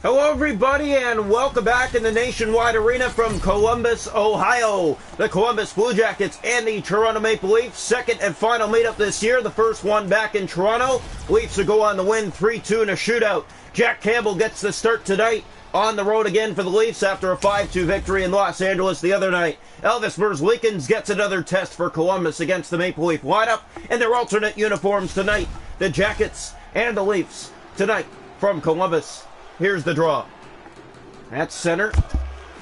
Hello everybody and welcome back in the Nationwide Arena from Columbus, Ohio. The Columbus Blue Jackets and the Toronto Maple Leafs, second and final meetup this year. The first one back in Toronto. Leafs will go on the win 3-2 in a shootout. Jack Campbell gets the start tonight on the road again for the Leafs after a 5-2 victory in Los Angeles the other night. Elvis Merzlikins gets another test for Columbus against the Maple Leaf lineup in their alternate uniforms tonight. The Jackets and the Leafs tonight from Columbus. Here's the draw. At center,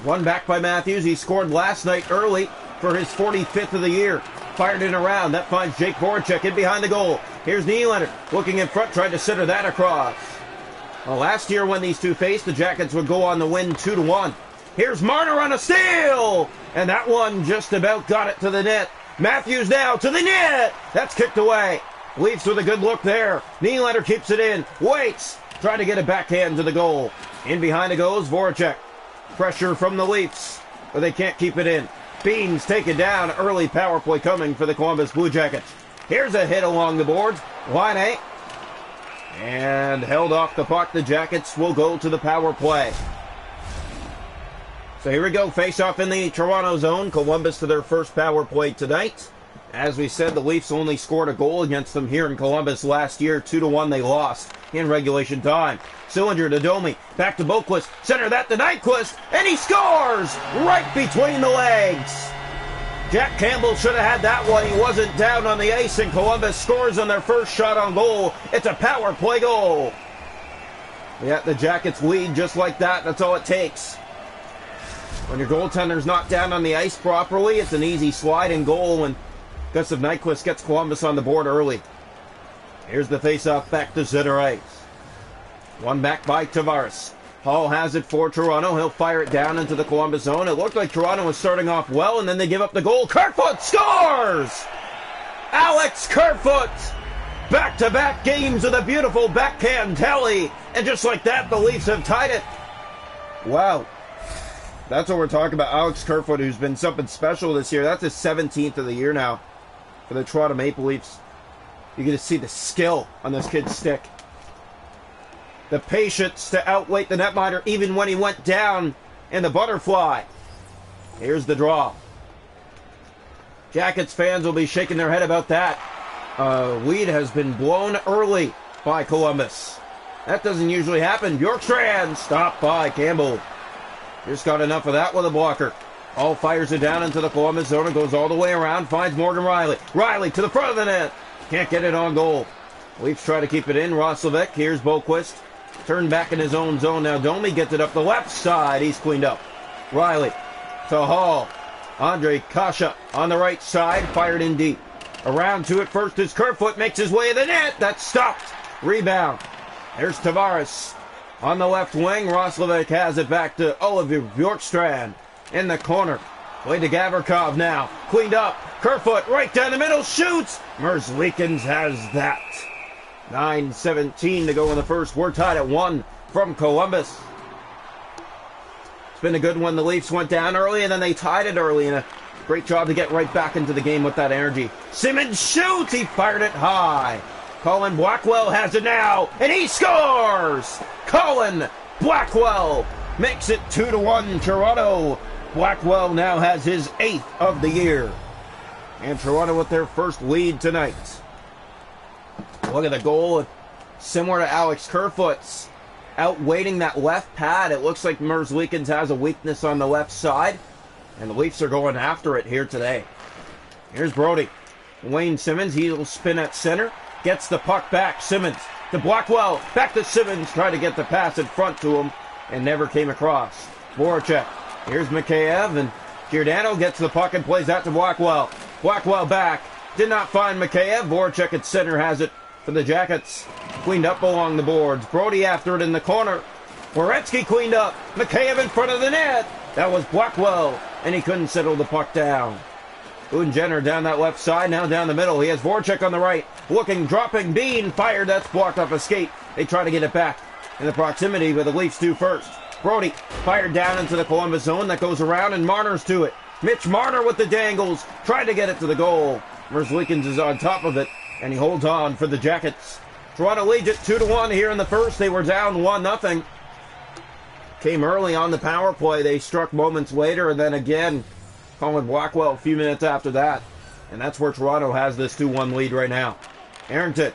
one back by Matthews. He scored last night early for his 45th of the year. Fired in around. That finds Jake Voracek in behind the goal. Here's Nylander looking in front, trying to center that across. Well, last year when these two faced, the Jackets would go on the win 2-1. Here's Marner on a steal! And that one just about got it to the net. Matthews now to the net! That's kicked away. Leafs with a good look there. Nylander keeps it in. Waits. Trying to get a backhand to the goal. In behind it goes Voracek. Pressure from the Leafs, but they can't keep it in. Beans taken down. Early power play coming for the Columbus Blue Jackets. Here's a hit along the boards. Line A. And held off the puck. The Jackets will go to the power play. So here we go. Face off in the Toronto zone. Columbus to their first power play tonight. As we said, the Leafs only scored a goal against them here in Columbus last year. 2-1 they lost in regulation time. Sillinger to Domi. Back to Boquist. Center that to Nyquist. And he scores! Right between the legs. Jack Campbell should have had that one. He wasn't down on the ice, and Columbus scores on their first shot on goal. It's a power play goal. Yeah, the Jackets lead just like that. That's all it takes. When your goaltender's not down on the ice properly, it's an easy slide and goal, and Gustav Nyquist gets Columbus on the board early. Here's the face-off back to center ice. One back by Tavares. Hall has it for Toronto. He'll fire it down into the Columbus zone. It looked like Toronto was starting off well, and then they give up the goal. Kerfoot scores! Alex Kerfoot! Back-to-back games with a beautiful backhand tally. And just like that, the Leafs have tied it. Wow. That's what we're talking about. Alex Kerfoot, who's been something special this year. That's his 17th of the year now for the Toronto Maple Leafs. You get to see the skill on this kid's stick. The patience to outweight the netminder even when he went down in the butterfly. Here's the draw. Jackets fans will be shaking their head about that. Lead has been blown early by Columbus. That doesn't usually happen. Bjorkstrand stopped by Campbell. Just got enough of that with a blocker. All fires it down into the Columbus zone and goes all the way around. Finds Morgan Riley. Riley to the front of the net. Can't get it on goal. Leafs try to keep it in. Roslovic. Here's Boquist. Turned back in his own zone. Now Domi gets it up the left side. He's cleaned up. Riley to Hall. Andre Kasha on the right side. Fired in deep. Around to it first is Kerfoot. Makes his way to the net. That's stopped. Rebound. There's Tavares. On the left wing, Roslovic has it back to Oliver Bjorkstrand in the corner. Play to Gavrikov now. Cleaned up. Kerfoot right down the middle. Shoots. Merzlikins has that. 9:17 to go in the first. We're tied at 1 from Columbus. It's been a good one. The Leafs went down early and then they tied it early. And a great job to get right back into the game with that energy. Simmons shoots. He fired it high. Colin Blackwell has it now, and he scores! Colin Blackwell makes it 2-1 Toronto. Blackwell now has his 8th of the year. And Toronto with their first lead tonight. Look at the goal, similar to Alex Kerfoot's. Outweighting that left pad, it looks like Merzlikins has a weakness on the left side. And the Leafs are going after it here today. Here's Brody. Wayne Simmons, he'll spin at center. Gets the puck back. Simmons to Blackwell. Back to Simmons. Tried to get the pass in front to him and never came across. Voracek. Here's Mikheyev, and Giordano gets the puck and plays that to Blackwell. Blackwell back. Did not find Mikheyev. Voracek at center has it for the Jackets. Cleaned up along the boards. Brody after it in the corner. Werenski cleaned up. Mikheyev in front of the net. That was Blackwell, and he couldn't settle the puck down. Jenner down that left side, now down the middle. He has Voracek on the right. Looking, dropping, Bean, fired. That's blocked off a skate. They try to get it back in the proximity, but the Leafs do first. Brody fired down into the Columbus zone. That goes around, and Marner's to it. Mitch Marner with the dangles. Tried to get it to the goal. Merzlikins is on top of it, and he holds on for the Jackets. Toronto leads it 2-1 here in the first. They were down 1-0. came early on the power play. They struck moments later, and then again, Colin Blackwell a few minutes after that. And that's where Toronto has this 2-1 lead right now. Arrington.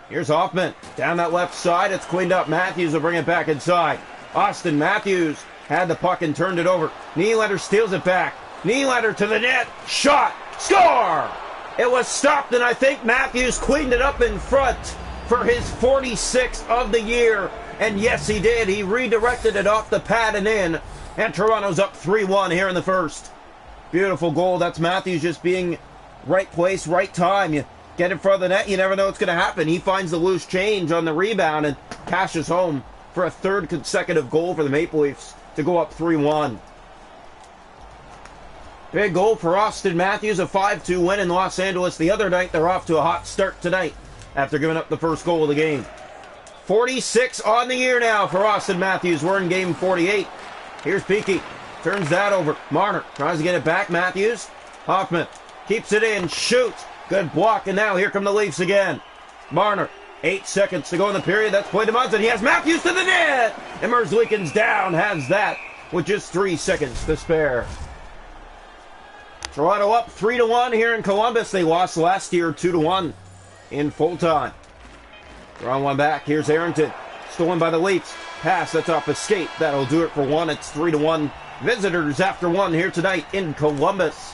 Here's Hoffman. Down that left side. It's cleaned up. Matthews will bring it back inside. Austin Matthews had the puck and turned it over. Nylander steals it back. Nylander to the net. Shot. Score! It was stopped, and I think Matthews cleaned it up in front for his 46th of the year. And yes, he did. He redirected it off the pad and in. And Toronto's up 3-1 here in the first. Beautiful goal. That's Matthews just being right place, right time. You get in front of the net, you never know what's going to happen. He finds the loose change on the rebound and cashes home for a third consecutive goal for the Maple Leafs to go up 3-1. Big goal for Austin Matthews, a 5-2 win in Los Angeles the other night. They're off to a hot start tonight after giving up the first goal of the game. 46 on the year now for Austin Matthews. We're in game 48. Here's Peaky. Turns that over. Marner tries to get it back. Matthews. Hoffman keeps it in. Shoots. Good block. And now here come the Leafs again. Marner. 8 seconds to go in the period. That's played to Munson. He has Matthews to the net. And Merzlikins down. Has that with just 3 seconds to spare. Toronto up 3-1 here in Columbus. They lost last year 2-1 in full time. They're on one back. Here's Arrington. Stolen by the Leafs. Pass. That's off a skate. That'll do it for one. It's 3-1. Visitors after one here tonight in Columbus.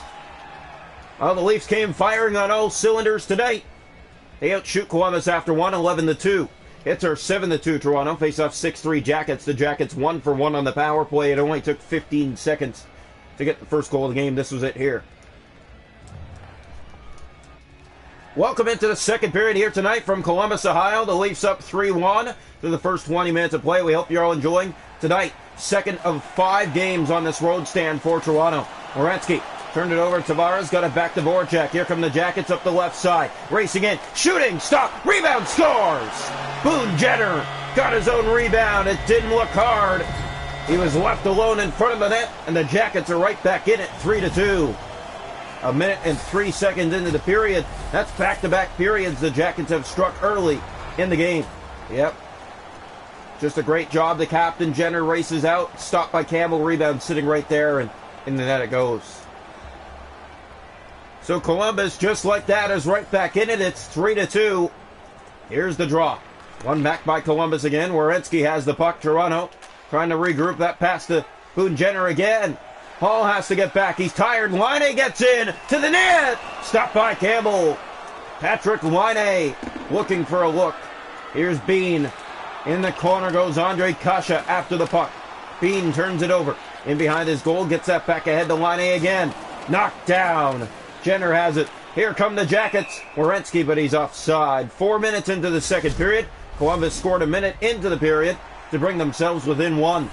Well, the Leafs came firing on all cylinders tonight. They outshoot Columbus after one, 11-2. Hits are 7-2 Toronto. Face off 6-3 Jackets. The Jackets 1 for 1 on the power play. It only took 15 seconds to get the first goal of the game. This was it here. Welcome into the second period here tonight from Columbus, Ohio. The Leafs up 3-1 through the first 20 minutes of play. We hope you're all enjoying tonight. Second of 5 games on this road stand for Toronto. Werenski turned it over. Tavares got it back to Voracek. Here come the Jackets up the left side. Racing in. Shooting. Stop. Rebound. Scores. Boone Jenner got his own rebound. It didn't look hard. He was left alone in front of the net, and the Jackets are right back in it, 3-2. A minute and 3 seconds into the period. That's back-to-back periods the Jackets have struck early in the game. Yep. Just a great job. The captain, Jenner, races out. Stopped by Campbell. Rebound sitting right there, and in the net it goes. So Columbus, just like that, is right back in it. It's 3-2. Here's the draw. One back by Columbus again. Werenski has the puck. Toronto trying to regroup. That pass to Boone Jenner again. Hall has to get back. He's tired. Laine gets in to the net. Stopped by Campbell. Patrick Laine looking for a look. Here's Bean. In the corner goes Andre Kasha after the puck. Bean turns it over. In behind his goal. Gets that back ahead to Laine again. Knocked down. Jenner has it. Here come the Jackets. Werenski, but he's offside. 4 minutes into the second period. Columbus scored a minute into the period to bring themselves within one.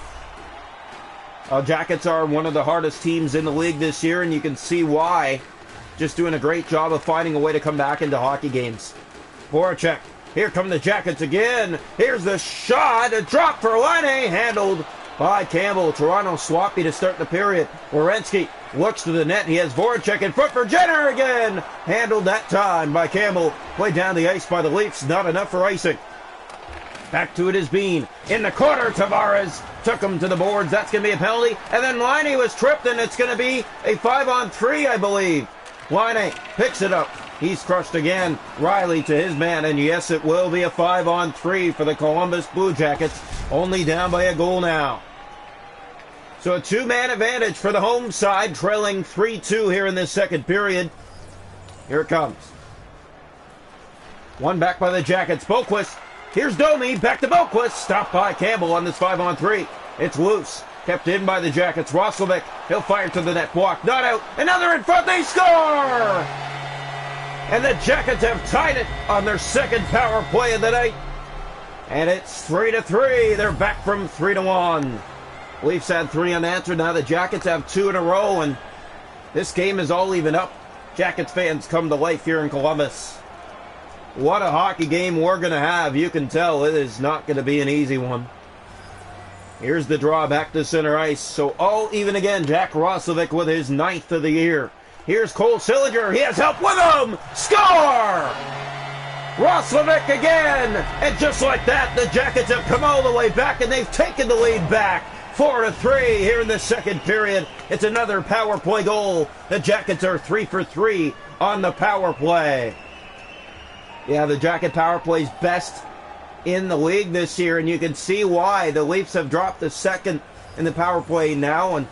Jackets are one of the hardest teams in the league this year, and you can see why. Just doing a great job of finding a way to come back into hockey games. Voracek. Here come the Jackets again. Here's the shot. A drop for Laine. Handled by Campbell. Toronto sloppy to start the period. Werenski looks to the net. He has Voracek in front for Jenner again. Handled that time by Campbell. Played down the ice by the Leafs. Not enough for icing. Back to it is Bean. In the corner, Tavares took him to the boards. That's going to be a penalty. And then Laine was tripped, and it's going to be a 5-on-3, I believe. Laine picks it up. He's crushed again. Riley to his man, and yes, it will be a 5-on-3 for the Columbus Blue Jackets. Only down by a goal now. So a 2-man advantage for the home side, trailing 3-2 here in this second period. Here it comes. One back by the Jackets. Boquist. Here's Domi, back to Boquist. Stopped by Campbell on this 5-on-3. It's loose. Kept in by the Jackets. Roslovic, he'll fire to the net. Block, not out. Another in front, they score! And the Jackets have tied it on their second power play of the night. And it's 3-3. They're back from 3-1. Leafs had 3 unanswered. Now the Jackets have 2 in a row, and this game is all even up. Jackets fans come to life here in Columbus. What a hockey game we're going to have. You can tell it is not going to be an easy one. Here's the draw back to center ice. So all even again. Jack Roslovic with his 9th of the year. Here's Cole Sillinger. He has help with him. Score! Roslovic again. And just like that, the Jackets have come all the way back, and they've taken the lead back. 4-3 here in the second period. It's another power play goal. The Jackets are 3 for 3 on the power play. Yeah, the Jacket power play's best in the league this year, and you can see why. The Leafs have dropped the second in the power play now and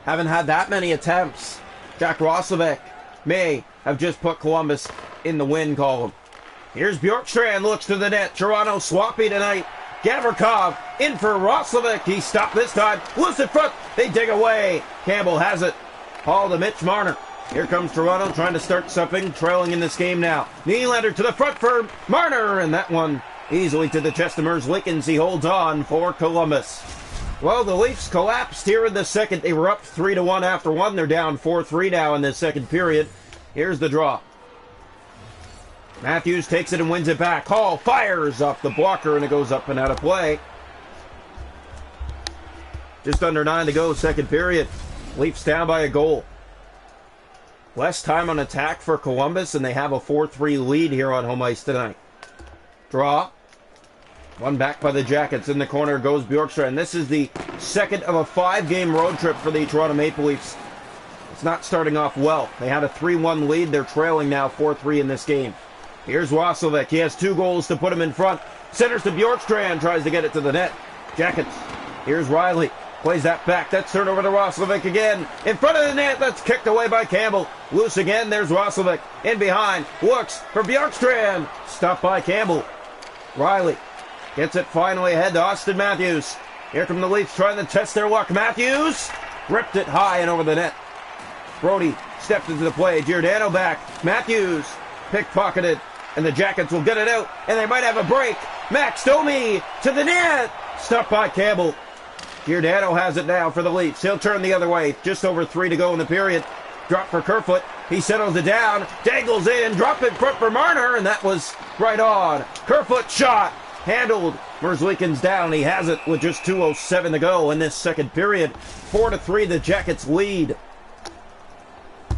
haven't had that many attempts. Jack Roslovic may have just put Columbus in the win column. Here's Bjorkstrand, looks to the net. Toronto sloppy tonight. Gavrikov in for Roslovic. He stopped this time. Loose in front. They dig away. Campbell has it. Paul to Mitch Marner. Here comes Toronto trying to start something, trailing in this game now. Nylander to the front for Marner, and that one easily to the chest of Merzlikins. He holds on for Columbus. Well, the Leafs collapsed here in the second. They were up 3-1 after one. They're down 4-3 now in this second period. Here's the draw. Matthews takes it and wins it back. Hall fires off the blocker, and it goes up and out of play. Just under 9 to go, second period. Leafs down by a goal. Less time on attack for Columbus, and they have a 4-3 lead here on home ice tonight. Draw. One back by the Jackets. In the corner goes Bjorkstrand. This is the second of a 5-game road trip for the Toronto Maple Leafs. It's not starting off well. They had a 3-1 lead. They're trailing now 4-3 in this game. Here's Roslovic. He has 2 goals to put him in front. Centers to Bjorkstrand. Tries to get it to the net. Jackets. Here's Riley. Plays that back. That's turned over to Roslovic again. In front of the net. That's kicked away by Campbell. Loose again. There's Roslovic. In behind. Looks for Bjorkstrand. Stopped by Campbell. Riley gets it finally ahead to Austin Matthews. Here come the Leafs trying to test their luck. Matthews ripped it high and over the net. Brody stepped into the play. Giordano back. Matthews pickpocketed. And the Jackets will get it out. And they might have a break. Max Domi to the net. Stopped by Campbell. Giordano has it now for the Leafs. He'll turn the other way. Just over 3 to go in the period. Drop for Kerfoot. He settles it down. Dangles in. Drop in front for Marner. And that was right on. Kerfoot shot. Handled. Merzlikins down. He has it with just 2:07 to go in this second period. 4-3 the Jackets lead.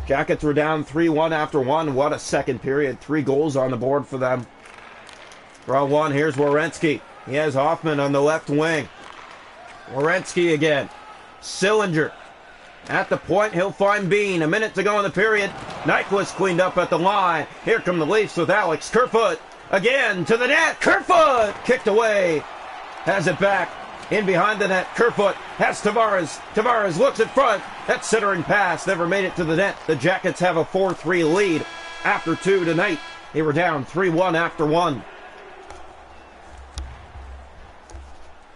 Jackets were down 3-1 after one. What a second period. 3 goals on the board for them. Draw one. Here's Werenski. He has Hoffman on the left wing. Werenski again. Sillinger. At the point, he'll find Bean. A minute to go in the period. Nyquist cleaned up at the line. Here come the Leafs with Alex Kerfoot. Again to the net. Kerfoot kicked away. Has it back. In behind the net. Kerfoot has Tavares. Tavares looks in front. That centering pass never made it to the net. The Jackets have a 4-3 lead after 2 tonight. They were down 3-1 after 1.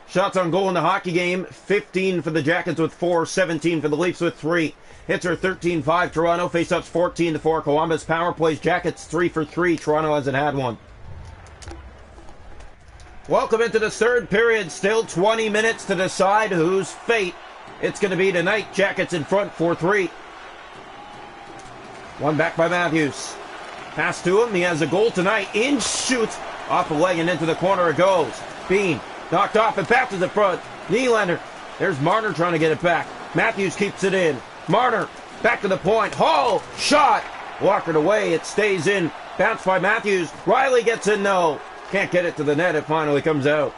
Shots on goal in the hockey game, 15 for the Jackets with 4, 17 for the Leafs with 3. Hits are 13-5 Toronto, faceoffs 14-4 Columbus. Power plays Jackets 3 for 3. Toronto hasn't had one. Welcome into the third period. Still 20 minutes to decide whose fate it's going to be tonight. Jackets in front 4-3. One back by Matthews. Pass to him. He has a goal tonight. In shoots. Off the leg and into the corner it goes. Bean. Knocked off and back to the front. Nylander. There's Marner trying to get it back. Matthews keeps it in. Marner back to the point. Hall. Shot. Walkered away. It stays in. Bounced by Matthews. Riley gets in. No. Can't get it to the net. It finally comes out.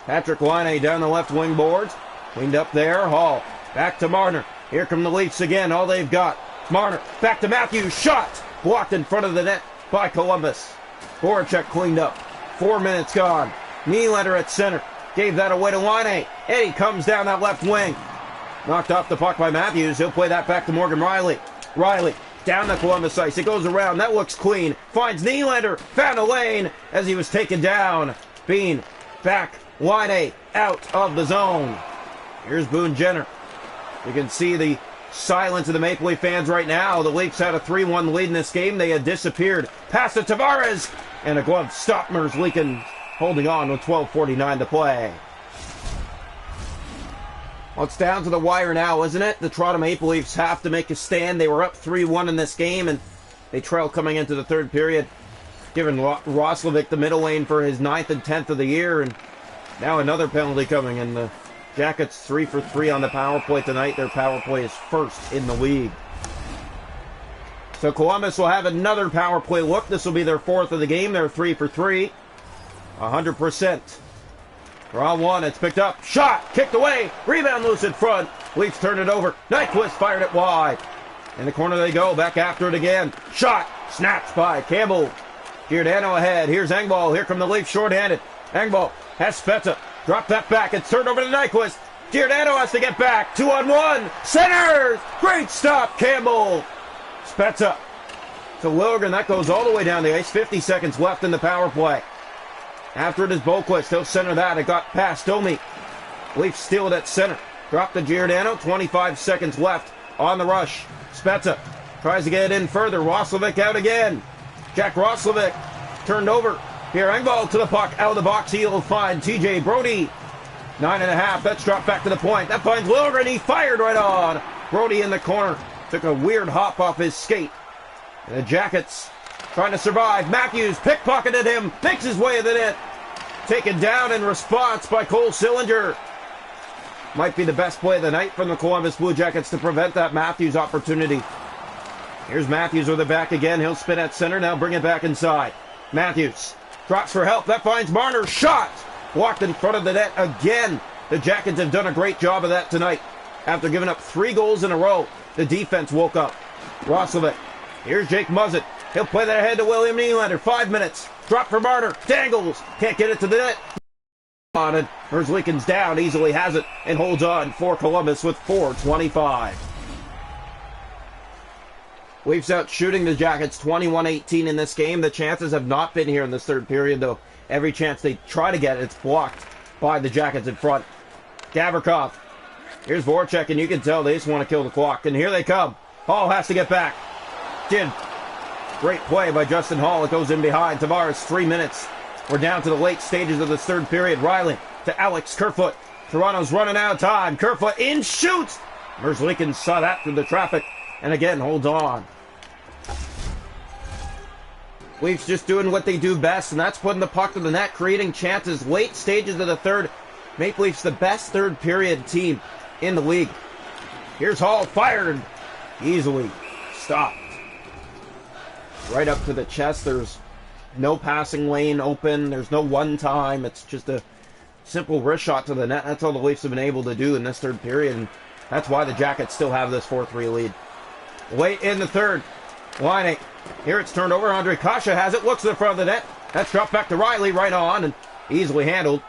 Patrick Laine down the left wing boards. Cleaned up there. Hall. Back to Marner. Here come the Leafs again. All they've got. Marner. Back to Matthews. Shot. Blocked in front of the net by Columbus. Voracek cleaned up. 4 minutes gone. Nylander at center. Gave that away to Laine. Eddie comes down that left wing. Knocked off the puck by Matthews. He'll play that back to Morgan Riley. Riley down the Columbus ice. It goes around. That looks clean. Finds Nylander. Found a lane as he was taken down. Bean back. Laine out of the zone. Here's Boone Jenner. You can see the silence of the Maple Leaf fans right now. The Leafs had a 3-1 lead in this game. They had disappeared. Pass to Tavares. And a glove stop. Merzlikins holding on with 12:49 to play. Well, it's down to the wire now, isn't it? The Toronto Maple Leafs have to make a stand. They were up 3-1 in this game, and they trail coming into the third period. Giving Roslovic the middle lane for his 9th and 10th of the year, and now another penalty coming, and the Jackets 3 for 3 on the power play tonight. Their power play is first in the league. So Columbus will have another power play look. This will be their 4th of the game. They're 3 for 3. 100%. We're on one. It's picked up. Shot. Kicked away. Rebound loose in front. Leafs turn it over. Nyquist fired it wide. In the corner they go. Back after it again. Shot. Snatched by Campbell. Giordano ahead. Here's Engvall. Here come the Leafs shorthanded. Engvall has Spezza. Drop that back. It's turned over to Nyquist. Giordano has to get back. 2-on-1. Centers. Great stop. Campbell. Spezza to Liljegren. That goes all the way down the ice. 50 seconds left in the power play. After it is Boqvist. He'll center that. It got past Domi. Leafs steal it at center. Drop to Giordano. 25 seconds left on the rush. Spezza tries to get it in further. Roslovic out again. Jack Roslovic turned over. Here Engvall to the puck. Out of the box. He'll find TJ Brody. 9.5. That's dropped back to the point. That finds Liljegren. He fired right on. Brody in the corner. Took a weird hop off his skate. And the Jackets trying to survive. Matthews pickpocketed him. Makes his way to the net. Taken down in response by Cole Sillinger. Might be the best play of the night from the Columbus Blue Jackets to prevent that Matthews opportunity. Here's Matthews with it back again. He'll spin at center. Now bring it back inside. Matthews drops for help. That finds Marner. Shot. Blocked in front of the net again. The Jackets have done a great job of that tonight. After giving up 3 goals in a row, the defense woke up. Roslovic. Here's Jake Muzzett. He'll play that ahead to William Nylander. 5 minutes. Drop for Marner. Dangles. Can't get it to the net. On it. Merzlikins down. Easily has it and holds on for Columbus with 4:25. Leafs out shooting the Jackets 21-18 in this game. The chances have not been here in this third period, though. Every chance they try to get it, it's blocked by the Jackets in front. Gavrikov. Here's Voracek, and you can tell they just want to kill the clock. And here they come. Hall has to get back. Did. Great play by Justin Hall. It goes in behind. Tavares, 3 minutes. We're down to the late stages of this third period. Riley to Alex Kerfoot. Toronto's running out of time. Kerfoot in, shoots. Merzlikins saw that through the traffic. And again, holds on. Leafs just doing what they do best, and that's putting the puck to the net, creating chances. Late stages of the third. Maple Leafs the best third period team in the league. Here's Hall, fired. Easily stopped. Right up to the chest. There's no passing lane open. There's no one time. It's just a simple wrist shot to the net. That's all the Leafs have been able to do in this third period, and that's why the Jackets still have this 4-3 lead. Late in the third. Laine. Here it's turned over. Andre Kasha has it. Looks to the front of the net. That's dropped back to Riley. Right on and easily handled.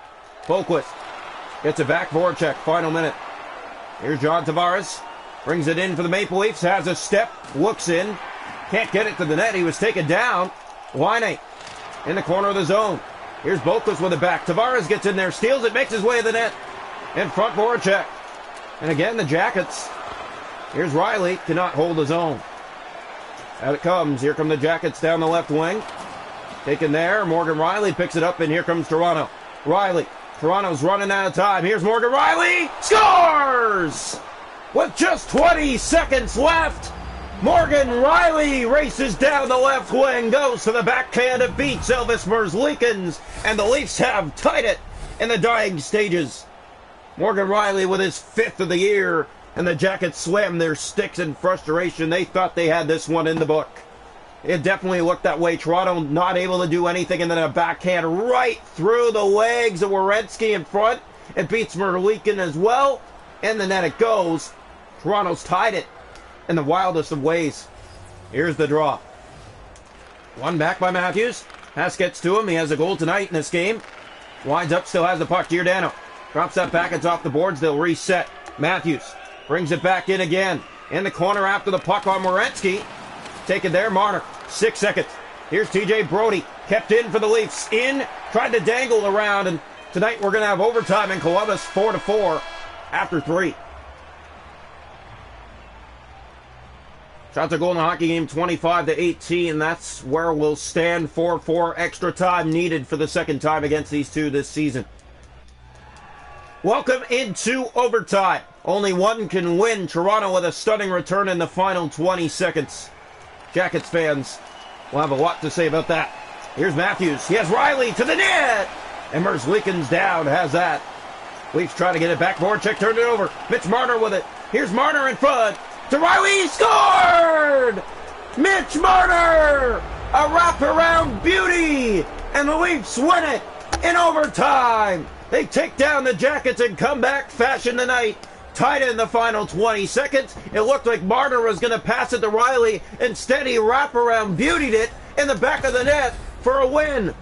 Boqvist gets it back. Voracek. Final minute. Here's John Tavares. Brings it in for the Maple Leafs. Has a step. Looks in. Can't get it to the net. He was taken down. Laine in the corner of the zone. Here's Boqvist with it back. Tavares gets in there. Steals it. Makes his way to the net. In front Voracek. And again the Jackets. Here's Riley. Cannot hold his own. Out it comes. Here come the Jackets down the left wing. Taken there. Morgan Riley picks it up, and here comes Toronto. Riley. Toronto's running out of time. Here's Morgan Riley. Scores! With just 20 seconds left. Morgan Riley races down the left wing. Goes to the backhand and beats Elvis Merzlikins. And the Leafs have tied it in the dying stages. Morgan Riley with his 5th of the year. And the Jackets slammed their sticks in frustration. They thought they had this one in the book. It definitely looked that way. Toronto not able to do anything, and then a backhand right through the legs of Werenski in front. It beats Merzlikins as well. In the net it goes. Toronto's tied it in the wildest of ways. Here's the draw. One back by Matthews. Pass gets to him. He has a goal tonight in this game. Winds up, still has the puck. Giordano drops that back. It's off the boards. They'll reset. Matthews brings it back in again. In the corner after the puck on Werenski. Taken there, Marner. 6 seconds. Here's TJ Brody. Kept in for the Leafs. In. Tried to dangle around. And tonight we're going to have overtime in Columbus. 4-4 after 3. Shots are goal in the hockey game 25-18. That's where we'll stand. 4-4 extra time needed for the second time against these two this season. Welcome into overtime. Only one can win. Toronto with a stunning return in the final 20 seconds. Jackets fans will have a lot to say about that. Here's Matthews. He has Riley to the net. And Merzlikins down has that. Leafs trying to get it back. Voracek turned it over. Mitch Marner with it. Here's Marner in front. To Riley. Scored! Mitch Marner! A wraparound beauty! And the Leafs win it in overtime. They take down the Jackets in comeback fashion tonight. Tied in the final 20 seconds. It looked like Marner was going to pass it to Riley. Instead, he wraparound beautied it in the back of the net for a win.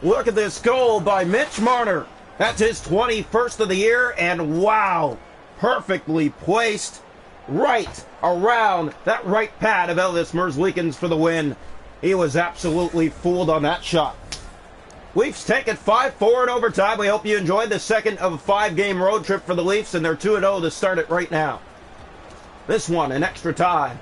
Look at this goal by Mitch Marner. That's his 21st of the year, and wow, perfectly placed right around that right pad of Elvis Merzlikins for the win. He was absolutely fooled on that shot. Leafs take it 5-4 in overtime. We hope you enjoyed the second of a 5-game road trip for the Leafs, and they're 2-0 to start it right now. This one in extra time.